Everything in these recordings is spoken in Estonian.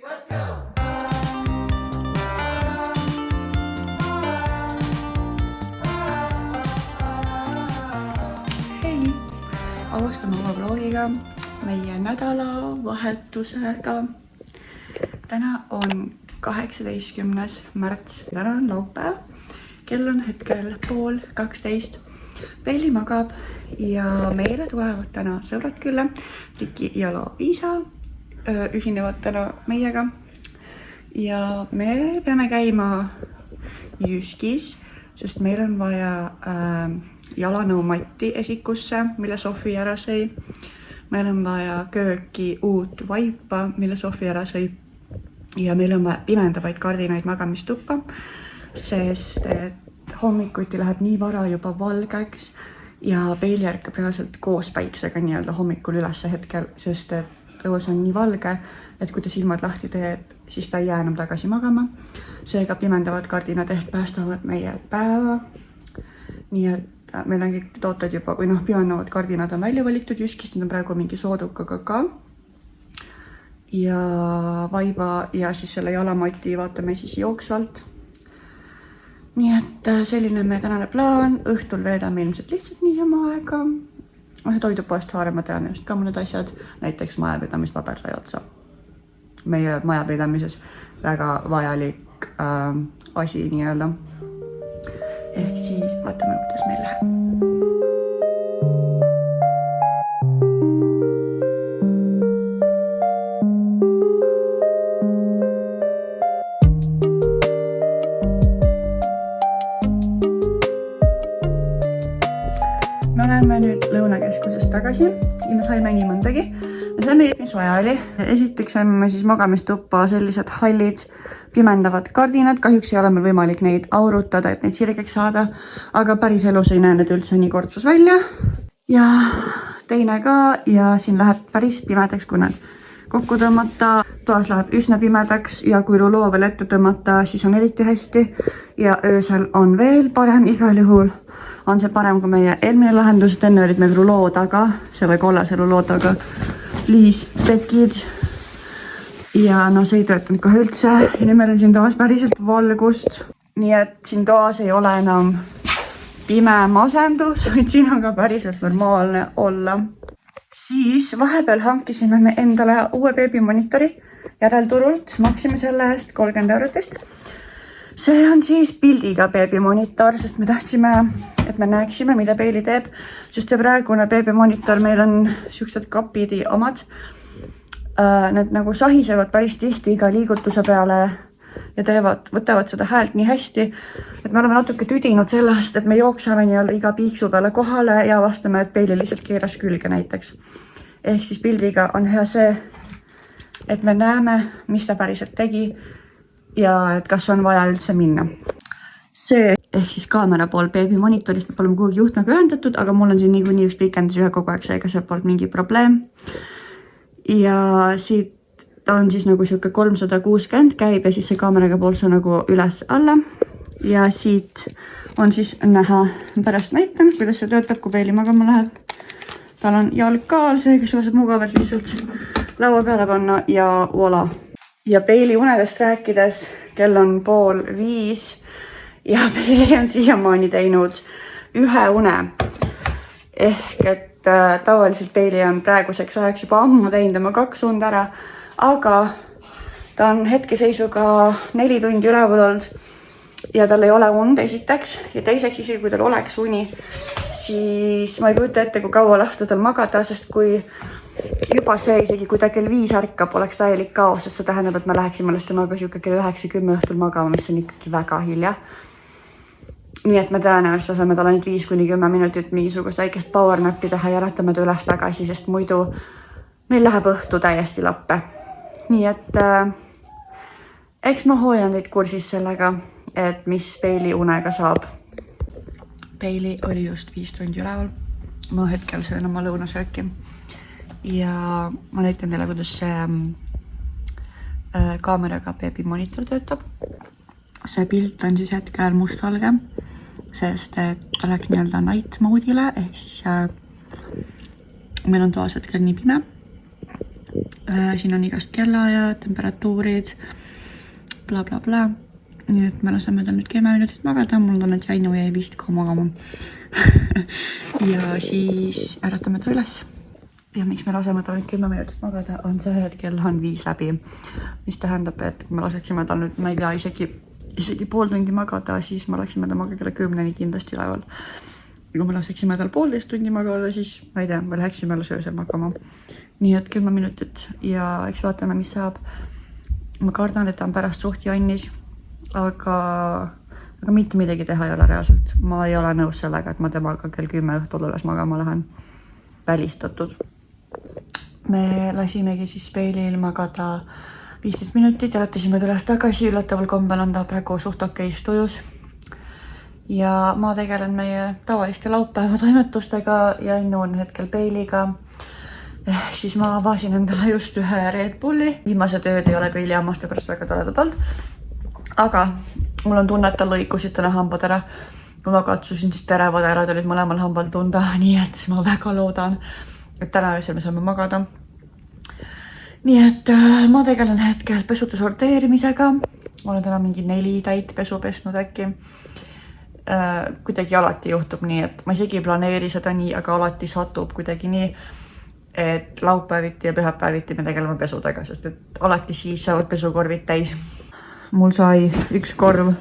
Let's go! Hei! Alustame oma vlogiga meie nädalavahetusega. Täna on 18. märts. Täna on laupäev. Kell on hetkel 11:30. Pelli magab ja meile tulevad täna sõbrad külla. Riki ja Liisa ühinevad täna meiega. Ja me peame käima Jyskis, sest meil on vaja jalanõumatti esikusse, mille Sofi ära sõi. Meil on vaja kööki uut vaipa, mille Sofi ära sõi. Ja meil on vaja pimendavaid kardinaid magamistuppa, sest et hommikuti läheb nii vara juba valgeks ja Peili ärkab reaalselt koos päiksega nii-öelda hommikul ülesse hetkel, sest et õues on nii valge, et kui ta silmad lahti teeb, siis ta ei jää enam tagasi magama. Seega pimendavad kardinad ehk päästavad meie päeva. Nii et meil on kõik tooted juba, või pimendavad kardinad on välja valitud Jyskist, need on praegu mingi soodukaga ka. Ja vaiba ja siis selle jalamati vaatame siis jooksvalt. Nii et selline meie tänane plaan. Õhtul veedame ilmselt lihtsalt niisama aega. Toidupoest haarema tean just ka mõned asjad, näiteks majapidamispaber sai otsa. Meie majapidamises väga vajalik asi nii-öelda. Ehk siis vaatame, kuidas meil läheb. Me oleme nüüd lõunakeskusest tagasi ja me saime nii mõndagi. Me saime, mis vaja oli. Esiteks saime siis magamistuppa sellised hallid pimendavad kardinad. Kahjuks ei ole meil võimalik neid aurutada, et neid sirgeks saada. Aga päris elus ei näe need üldse nii korpsus välja. Ja teine ka. Ja siin läheb päris pimedaks, kui need kokku tõmmata. Toas läheb üsna pimedaks ja kui ruloo veel ette tõmmata, siis on eriti hästi. Ja öösel on veel parem igal juhul. On see parem kui meie eelmine lahendus, et enne olid meil ruloo taga, selle kollase ruloo taga fliistekid. Ja see ei töötanud kohe üldse. Ja nüüd meil on siin toas päriselt valgust. Nii et siin toas ei ole enam pime masendus, vaid siin on ka päriselt normaalne olla. Siis vahepeal hankisime me endale uue beebimonitori järelturult. Maksime selle eest 30 €. See on siis pildiga beebimonitor, sest me tahtsime, et me näeksime, mida Peili teeb. Sest see praegune beebimonitor, meil on siuksed kapidi omad. Need nagu sahisevad päris tihti iga liigutuse peale ja võtavad seda häält nii hästi, et me oleme natuke tüdinud sellest, et me jooksame nii-öelda iga piiksu peale kohale ja avastame, et Peili lihtsalt keeras külge näiteks. Ehk siis pildiga on hea see, et me näeme, mis ta päriselt tegi ja et kas on vaja üldse minna. See ehk siis kaamera pool beebimonitorist me oleme kuhugi juhtmega ühendatud, aga mul on siin niikuinii üks pikendus ühe kogu aeg, seega see pole mingi probleem. Ja siit on siis nagu siuke 360 käib ja siis see kaameraga pool see nagu üles alla. Ja siit on siis näha, pärast näitan, kuidas see töötab, kui Peili magama läheb. Tal on jalg kaal, seega see saab mugavalt lihtsalt laua peale panna ja voila. Ja Peili unedest rääkides, kell on 4:30 ja Peili on siiamaani teinud ühe une. Ehk et tavaliselt Peili on praeguseks ajaks juba ammu teinud oma 2 und ära, aga ta on hetkeseisuga 4 tundi üleval olnud ja tal ei ole und esiteks ja teiseks isegi kui tal oleks uni, siis ma ei kujuta ette, kui kaua lasta tal magada, sest kui juba see isegi, kui ta kell 5 ärkab, oleks täielik kaos, sest see tähendab, et me läheksime alles temaga siuke kell 9-10 õhtul magama, mis on ikkagi väga hilja. Nii et me tõenäoliselt laseme tal ainult 5-10 minutit mingisugust väikest power nappi teha ja äratame ta üles tagasi, sest muidu meil läheb õhtu täiesti lappe. Nii et eks ma hoojan teid kursis sellega, et mis Peili unega saab. Peili oli just 5 tundi üleval. Ma hetkel söön oma lõunasööki. Ja ma näitan teile, kuidas see kaameraga beebimonitor töötab. See pilt on siis hetkel mustvalge, sest et ta läks nii-öelda night moodile, ehk siis meil on toas hetkel nii pime. Siin on igast kellaajad, temperatuurid, bla bla bla. Nii et me laseme ta nüüd 10 minutit magada, mul on, et Jainu jäi vist ka magama. Ja siis äratame ta üles. Ja miks me laseme ta nüüd 10 minutit magada, on see, et kell on 5 läbi. Mis tähendab, et kui me laseksime ta nüüd, ma ei tea, isegi pool tundi magada, siis me läksime temaga kella 10 kindlasti üleval. Ja kui me laseksime tal 1,5 tundi magada, siis ma ei tea, me läheksime alles öösel magama. Nii et 10 minutit ja eks vaatame, mis saab. Ma kardan, et ta on pärast suht jannis, aga mitte midagi teha ei ole reaalselt. Ma ei ole nõus sellega, et ma temaga kell 10 õhtul üles magama lähen. Välistatud. Me lasimegi siis Peilil magada 15 minutit ja lätasime üles tagasi. Üllataval kombel on ta praegu suht okeis tujus. Ja ma tegelen meie tavaliste laupäeva toimetustega ja innuun hetkel Peiliga. Siis ma avasin endale just ühe Red Bulli. Viimased ööd ei ole Peili hammaste pärast väga toredad olnud. Aga mul on tunne, et ta lõikusid täna hambad ära. Kui ma katsusin, siis terevad ära olid mõlemal hambal tunda. Nii et ma väga loodan, et täna öösel me saame magada. Nii et ma tegelen hetkel pesude sorteerimisega. Ma olen täna mingi 4 täit pesu pesnud äkki. Kuidagi alati juhtub nii, et ma isegi ei planeeri seda nii, aga alati satub kuidagi nii, et laupäeviti ja pühapäeviti me tegeleme pesudega, sest et alati siis saavad pesukorvid täis. Mul sai 1 korv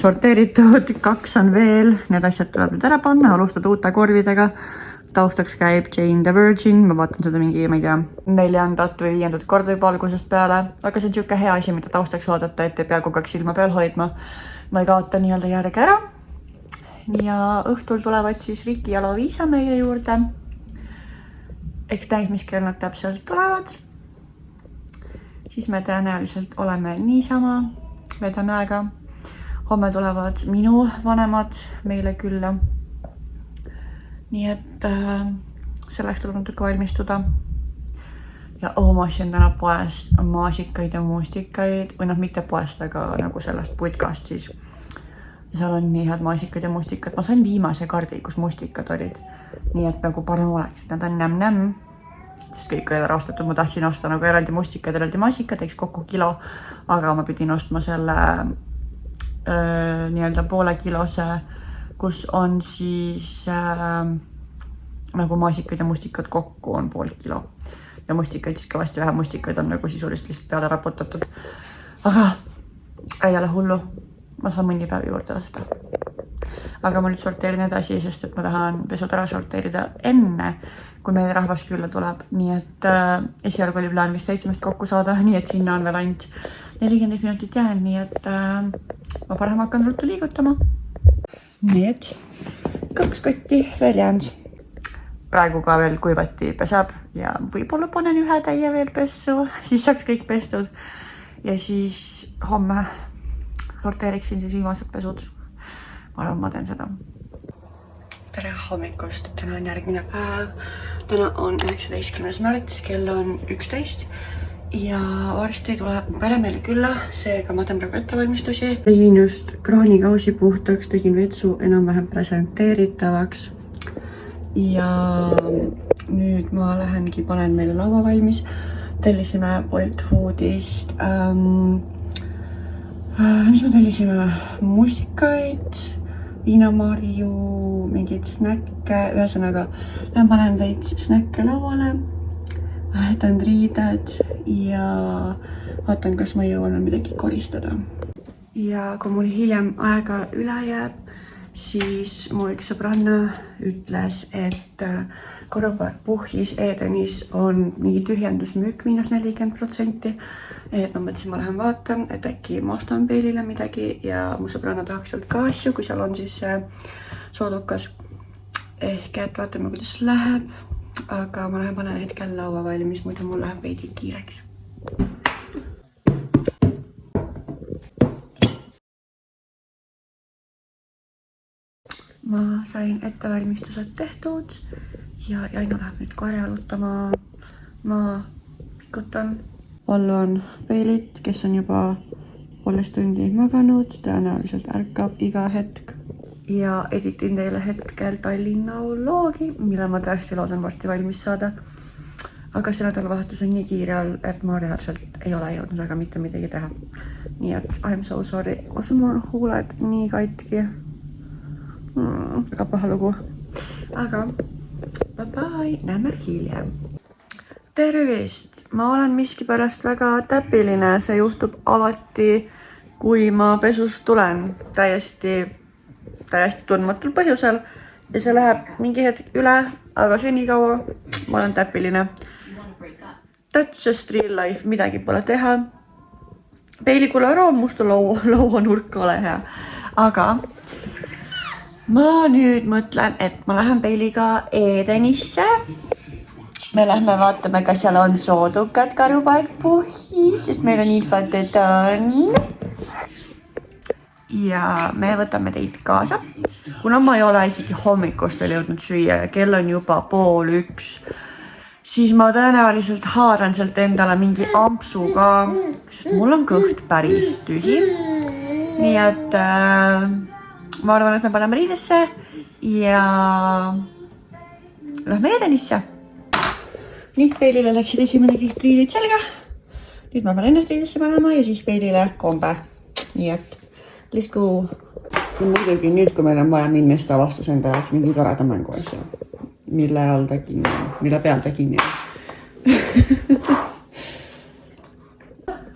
sorteeritud, 2 on veel, need asjad tuleb nüüd ära panna, alustada uute korvidega. Taustaks käib Jane the Virgin, ma vaatan seda mingi, ma ei tea, 4. või 5. korda juba algusest peale, aga see on siuke hea asi, mida taustaks vaadata, et ei pea kogu aeg silma peal hoidma. Ma ei kaota nii-öelda järge ära. Ja õhtul tulevad siis Riki ja Loviisa meile juurde. Eks näis, mis kell nad täpselt tulevad. Siis me tõenäoliselt oleme niisama, vedame aega. Homme tulevad minu vanemad meile külla. Nii et selleks tuleb natuke valmistuda. Ja ma ostsin täna poest maasikaid ja mustikaid, või mitte poest, aga nagu sellest putkast siis. Ja seal on nii head maasikad ja mustikad. Ma sain viimase kardi, kus mustikad olid. Nii et nagu parem oleks, et nad on nämm-nämm. Sest kõik oli raostatud, ma tahtsin osta nagu eraldi mustikad, eraldi maasikad, eks kokku kilo, aga ma pidin ostma selle nii-öelda 0,5 kilose, kus on siis nagu maasikad ja mustikad kokku on 0,5 kilo. Ja mustikaid siis kõvasti vähe, mustikaid on nagu sisulist lihtsalt peale raputatud. Aga ei ole hullu, ma saan mõni päev juurde osta. Aga ma nüüd sorteerin edasi, sest et ma tahan pesud ära sorteerida enne, kui meil rahvas külla tuleb. Nii et esialgu oli plaan vist 7 kokku saada, nii et sinna on veel ainult 40 minutit jäänud, nii et ma parem hakkan ruttu liigutama. Need 2 kotti veel jäänud. Praegu ka veel kuivati pesab ja võib-olla panen 1 täie veel pessu, siis saaks kõik pestud. Ja siis homme sorteeriksin siis viimased pesud. Ma arvan, ma teen seda. Tere hommikust, täna on järgmine päev. Täna on 19. märts, kell on 11 ja varsti tuleb pere meile külla, seega ma teen praegu ettevalmistusi. Tegin just kraanikausi puhtaks, tegin vetsu enam-vähem presenteeritavaks ja nüüd ma lähengi, panen meile laua valmis. Tellisime Bolt Foodist mis me tellisime? Mustikaid, viinamarju, mingid snäkke, ühesõnaga panen veits snäkke lauale, vahetan riided ja vaatan, kas ma jõuan midagi koristada. Ja kui mul hiljem aega üle jääb, siis mu üks sõbranna ütles, et Kodupark Puhhis Edenis on mingi tühjendusmüük -40%. Et ma mõtlesin, ma lähen vaatan, et äkki ma ostan Peilile midagi ja mu sõbranna tahaks sealt ka asju, kui seal on siis soodukas. Ehk et vaatame, kuidas läheb. Aga ma lähen panen hetkel laua valmis, muidu mul läheb veidi kiireks. Ma sain ettevalmistused tehtud ja Jaino läheb nüüd koeri jalutama. Ma pikutan. Valvan Peilit, kes on juba 1,5 tundi maganud, tõenäoliselt ärkab iga hetk. Ja editin teile hetkel Tallinna vlogi, mille ma tõesti loodan varsti valmis saada. aga see nädalavahetus on nii kiire all, et ma reaalselt ei ole jõudnud väga mitte midagi teha. Nii et I'm so sorry. Mul on huuled nii katki. Väga paha lugu. Aga bye bye, näeme hiljem. Tervist! Ma olen miskipärast väga täpiline. See juhtub alati, kui ma pesust tulen täiesti tundmatul põhjusel. Ja see läheb mingi hetk üle, aga see nii kaua ma olen täpiline. That's just real life, midagi pole teha. Peilikule ära on musta lauanurk, ole hea. Aga ma nüüd mõtlen, et ma lähen Peiliga Edenisse. Me lähme vaatame, kas seal on soodukad karupaikpuhi, sest meil on infot, et on. Ja me võtame teid kaasa. Kuna ma ei ole isegi hommikust veel jõudnud süüa ja kell on juba 12:30, siis ma tõenäoliselt haaran sealt endale mingi ampsu ka, sest mul on kõht päris tühi. Nii et ma arvan, et me paneme riidesse ja lähme Edenisse. Nii, Peilile läksid esimene kiht riidid selga. Nüüd ma pean ennast riidesse panema ja siis Peilile kombe. Nii et let's go. Muidugi nüüd, kui meil on vaja minna, siis ta avastas enda jaoks mingi toreda mängu asja. Mille peal ta kinni on.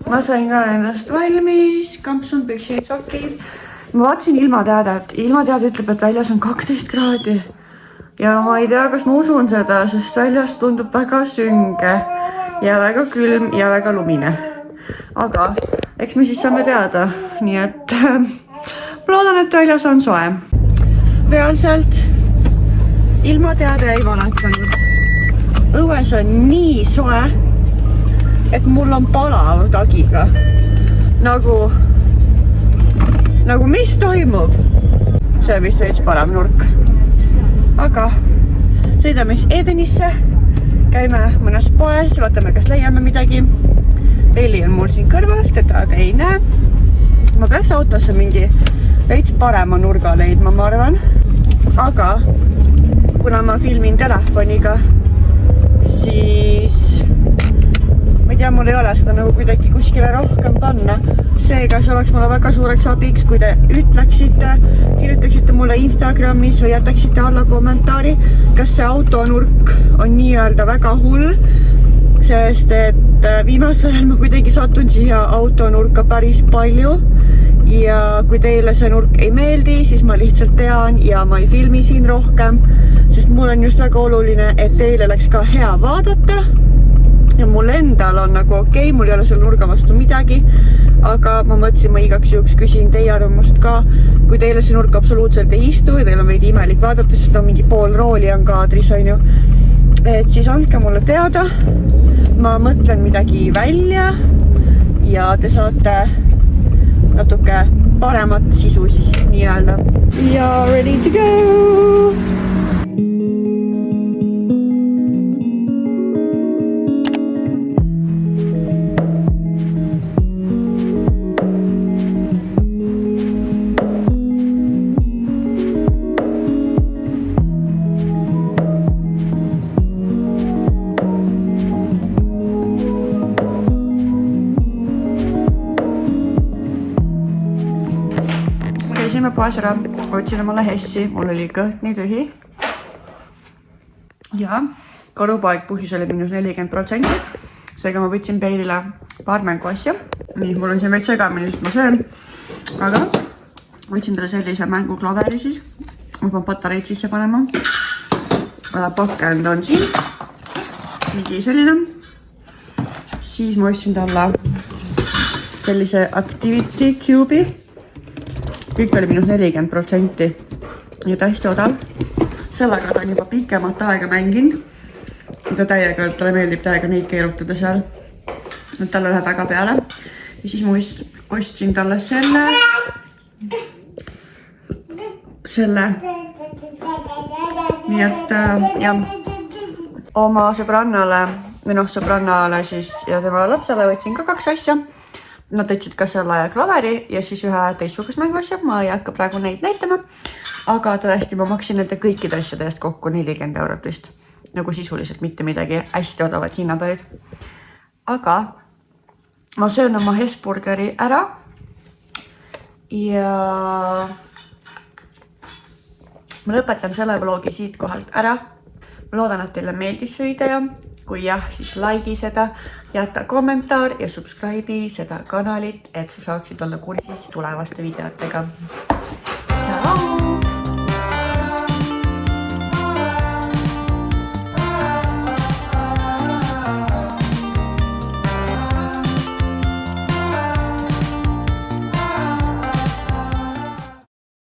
Ma sain ka ennast valmis, kampsun, püksid, sokid. Ma vaatasin ilmateadet. Ilmateade ütleb, et väljas on 12 kraadi. Ja ma ei tea, kas ma usun seda, sest väljas tundub väga sünge ja väga külm ja väga lumine. Aga eks me siis saame teada. Nii et loodan, et väljas on soe. Reaalselt ilmateade ei valetanud. Õues on nii soe, et mul on palav tagiga. Nagu mis toimub? See on vist veits parem nurk. Aga sõidame siis Edenisse, käime mõnes poes, vaatame, kas leiame midagi. Peili on mul siin kõrval, teda ei näe. Ma peaks autosse mingi veits parema nurga leidma, ma arvan. Aga kuna ma filmin telefoniga, siis ma ei tea, mul ei ole seda nagu kuidagi kuskile rohkem panna. Seega see oleks mulle väga suureks abiks, kui te ütleksite, kirjutaksite mulle Instagramis või jätaksite alla kommentaari, kas see autonurk on nii-öelda väga hull, sest et viimasel ajal ma kuidagi satun siia autonurka päris palju. Ja kui teile see nurk ei meeldi, siis ma lihtsalt tean ja ma ei filmi siin rohkem, sest mul on just väga oluline, et teile oleks ka hea vaadata. Ja mul endal on nagu okei, mul ei ole selle nurga vastu midagi, aga ma mõtlesin, ma igaks juhuks küsin teie arvamust ka. Kui teile see nurk absoluutselt ei istu ja teil on veidi imelik vaadata, sest on mingi pool rooli on kaadris, on ju. Et siis andke mulle teada, ma mõtlen midagi välja ja te saate natuke paremat sisu siis nii-öelda. Ja ready to go! Poes ära, otsin omale hessi, mul oli kõht nii tühi. Ja karupaikpuhis oli -40%. Seega ma võtsin Peilile paar mängu asja. Nii, mul on siin veits segamini, sest ma söön. Aga võtsin talle sellise mänguklaveri siis. Ma pean patareid sisse panema. Pakend on siin. Mingi selline. Siis ma ostsin talle sellise Activity Cube'i. Kõik oli -40%. Nii et hästi odav. Sellega ta on juba pikemat aega mänginud. Talle meeldib täiega neid keerutada seal. Talle läheb väga peale. Ja siis ma ostsin talle selle. Nii et jah, oma sõbrannale siis ja tema lapsele võtsin ka 2 asja. Nad võtsid ka selle klaveri ja siis ühe teistsugust mängu asja. Ma ei hakka praegu neid näitama. Aga tõesti, ma maksin nende kõikide asjade eest kokku 40 € vist. nagu sisuliselt mitte midagi, hästi odavad hinnad olid. Aga ma söön oma Hesburgeri ära ja ma lõpetan selle vlogi siit kohalt ära. Ma loodan, et teile meeldis see video. Kui jah, siis like'i seda, jäta kommentaar ja subscribe'i seda kanalit, et sa saaksid olla kursis tulevaste videotega. Tšau!